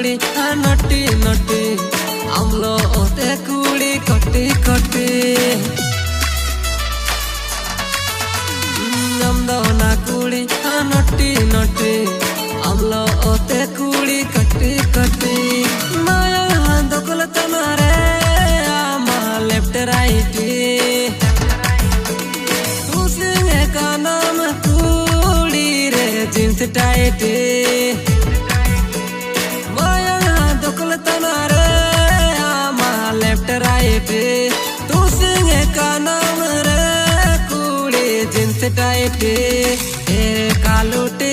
कुड़ी नटी नटी आमलो ओते कुड़ी कटी कटी नमदो ना कुड़ी नटी नटी आमलो ओते कुड़ी कटी कटी माया दोकल तनारे आमा लेफ्ट राइट तू सिंगे का नाम कुड़ी रे जींस टाइट माया दोकल तनारे आमा लेफ्ट राइट तू सिंगे का नाम रे कुड़ी जींस टाइट कालूटे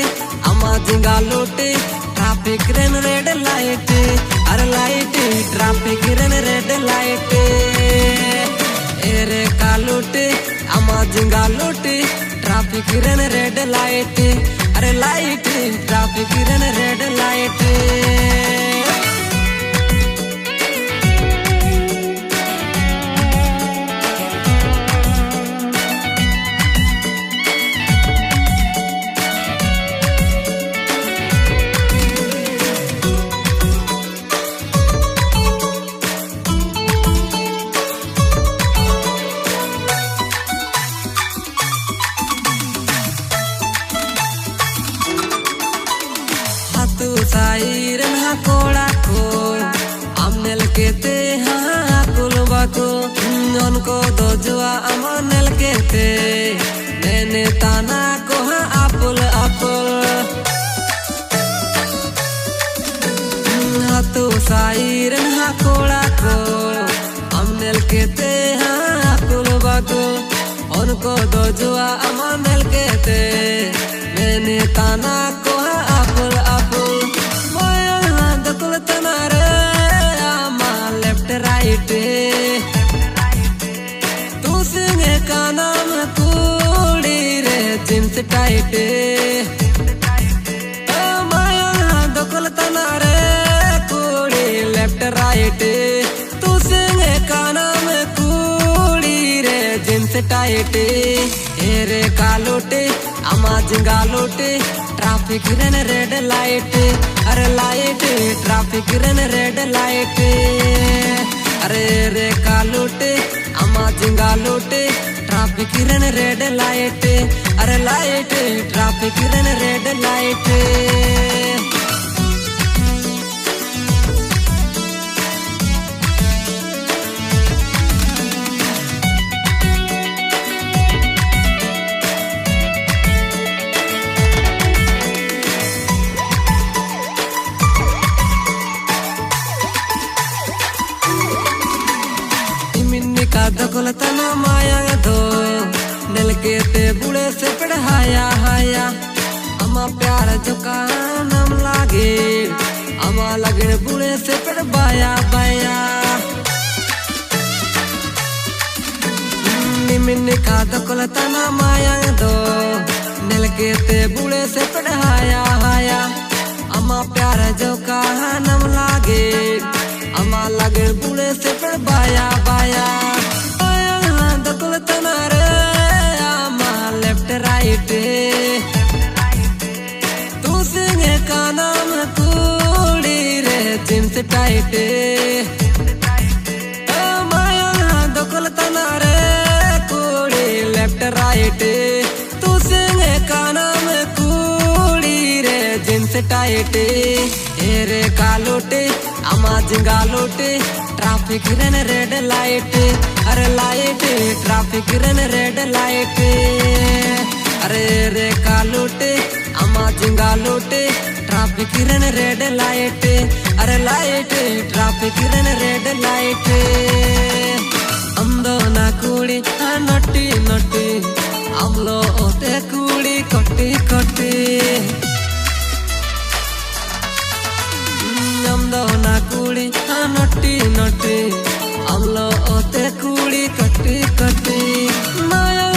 अम्मा जिंगा लूटे ट्रैफिक रेन रेड लाइट अरे light traffic rain red light एरे कालूटे अम्मा जिंगा लूटे ट्रैफिक रेन रेड लाइट अरे light traffic rain red light तू साइरन हा कोड़ा को आमनेल केते हा कुलवा को उनको दो जुआ अमनेल केते मैंने ताना को हा आपुल आपुल हा तू साइरन हा कोड़ा को आमनेल केते हा कुलवा को उनको दो जुआ अमनेल केते मैंने ताना को हा आपुल आपुल तू सिंगे का नाम कुड़ी रे जींस टाइट माया दोकल तनारे कुड़ी लेफ्ट राइट तू सिंगे का नाम कुड़ी रे जींस टाइट एरे कालूटे अम्मा जिंगा लूटे ट्रैफिक रेन रेड लाइट अरे light traffic rain red light अरे रे कालूटे अम्मा जिंगा लूटे ट्रैफिक रेन रेड लाइट अरे light traffic rain red light दखल तना माया दो नल के ते बुढ़े से पढ़ाया हाया अम्मा प्यार जो का नाम लागे अम्मा लगे बुढ़े से पढ़ बाया बाया निमिन का दखल तना माया दो नल के ते बुढ़े से पढ़ाया हाया अम्मा प्यार जो का नाम लागे अम्मा लगे बुढ़े से पढ़ बाया बाया तनारे आमा लेफ्ट राइट तू सिंगे का नाम कुड़ी रे जींस टाइट माया दोकल तनारे कुड़ी लेफ्ट राइट तू सिंगे का नाम कुड़ी रे जींस टाइट एरे कालूटे अम्मा जिंगा लूटे ट्रैफिक रेन रेड लाइट अरे light traffic rain red light अरे रे कालूटे अम्मा जिंगा लूटे ट्रैफिक रेन रेड लाइट अरे light traffic rain red light अंदो ना कुड़ी नटी नटी आमलो ओते कुड़ी कटी कटी नमदो ना कुड़ी नटी नटी आमलो ओते कुड़ी कटी कटी माया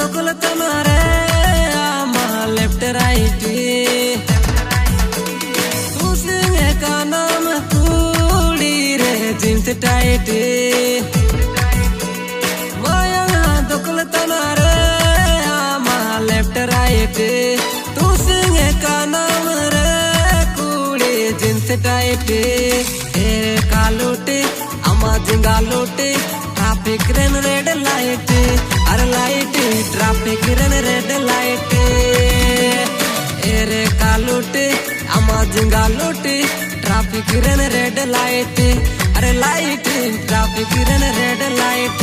दोकल तनारे आमा लेफ्ट राइट तू सिंगे का नाम कुड़ी रे जींस टाइट माया दोकल तनारे आमा लेफ्ट राइट तू सिंगे का नाम रे कुड़ी जींस टाइट ए कालोटे अमा जिंगा लोटे ट्रैफिक रेन रेड लाइट अरे light traffic rain red light ए रे कालोटे अमा जिंगा लोटे ट्रैफिक रेन रेड लाइट अरे light traffic rain red light